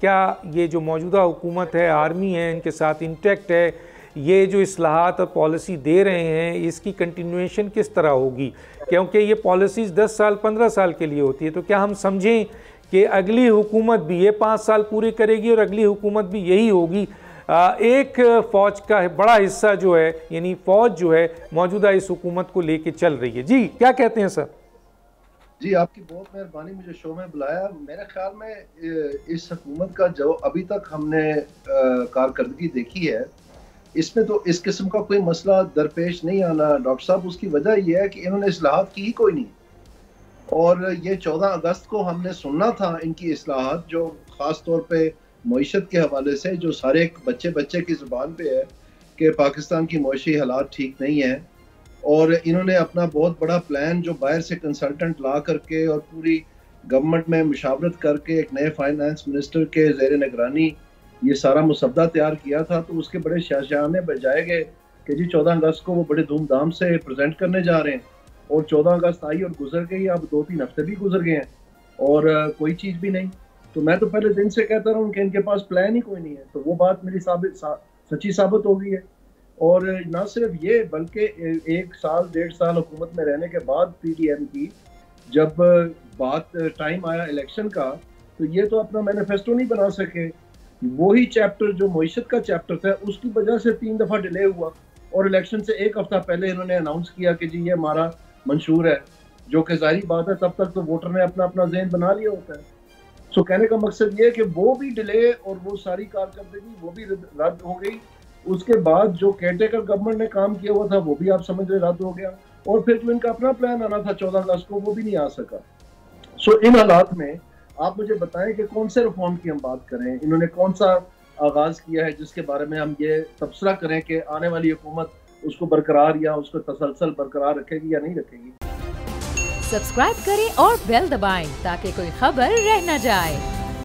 کیا یہ جو موجودہ حکومت ہے، آرمی ہے، ان کے ساتھ انٹیکٹ ہے، یہ جو اصلاحات اور پالیسی دے رہے ہیں اس کی کنٹینویشن کس طرح ہوگی؟ کیونکہ یہ پالیسیز 10 سال 15 سال کے لیے ہوتی ہے، تو کیا ہم سمجھیں کہ اگلی حکومت بھی یہ 5 سال پورے کرے گی اور اگلی حکومت بھی یہی ہوگی؟ ایک فوج کا بڑا حصہ جو ہے، یعنی فوج جو ہے موجودہ اس حکومت کو لے کے چل رہی ہے۔ جی کیا کہتے ہیں سر؟ جی آپ کی بہت مہربانی مجھے شو میں بلایا۔ میرے خیال میں اس حکومت کا جو ابھی تک ہم نے کارکردگی دیکھی ہے، اس میں تو اس قسم کا کوئی مسئلہ درپیش نہیں آنا ڈاکٹر صاحب۔ اس کی وجہ یہ ہے کہ انہوں نے اصلاحات کی ہی کوئی نہیں، اور یہ 14 اگست کو ہم نے سننا تھا ان کی اصلاحات، جو خاص طور پہ معیشت کے حوالے سے، جو سارے بچے کی زبان پہ ہے کہ پاکستان کی معاشی حالات ٹھیک نہیں ہیں، اور انہوں نے اپنا بہت بڑا پلان جو باہر سے کنسلٹنٹ لا کر کے اور پوری گورنمنٹ میں مشاورت کر کے ایک نئے فائنانس منسٹر کے زیر نگرانی یہ سارا مسودہ تیار کیا تھا، تو اس کے بڑے شاہجہانے بجائے گئے کہ جی 14 اگست کو وہ بڑے دھوم دھام سے پریزنٹ کرنے جا رہے ہیں، اور 14 اگست آئی اور گزر گئی، اب 2-3 ہفتے بھی گزر گئے ہیں اور کوئی چیز بھی نہیں۔ تو میں تو پہلے دن سے کہتا رہا ہوں کہ ان کے پاس پلان ہی کوئی نہیں ہے، تو وہ بات میری سچی ثابت ہو گئی ہے۔ اور نہ صرف یہ بلکہ 1 سال 1.5 سال حکومت میں رہنے کے بعد پی ڈی ایم کی جب بات ٹائم آیا الیکشن کا، تو یہ تو اپنا مینیفیسٹو نہیں بنا سکے۔ وہی چیپٹر جو معیشت کا چیپٹر تھا، اس کی وجہ سے 3 دفعہ ڈیلے ہوا، اور الیکشن سے 1 ہفتہ پہلے انہوں نے اناؤنس کیا کہ جی یہ ہمارا منشور ہے، جو کہ ظاہری بات ہے تب تک تو ووٹر نے اپنا ذہن بنا لیا ہوتا ہے۔ سو کہنے کا مقصد یہ ہے کہ وہ بھی ڈیلے اور وہ ساری کارکردگی وہ بھی رد ہو گئی۔ اس کے بعد جو کیئر ٹیکر گورنمنٹ نے کام کیا ہوا تھا وہ بھی آپ سمجھ رہے رد ہو گیا، اور پھر جو ان کا اپنا پلان آنا تھا 14 اگست کو وہ بھی نہیں آ سکا۔ سو ان حالات میں آپ مجھے بتائیں کہ کون سے ریفارم کی ہم بات کریں، انہوں نے کون سا آغاز کیا ہے جس کے بارے میں ہم یہ تبصرہ کریں کہ آنے والی حکومت اس کو برقرار یا اس کو تسلسل برقرار رکھے گی یا نہیں رکھے گی۔ سبسکرائب کریں اور بیل دبائیں تاکہ کوئی خبر رہ نہ جائے۔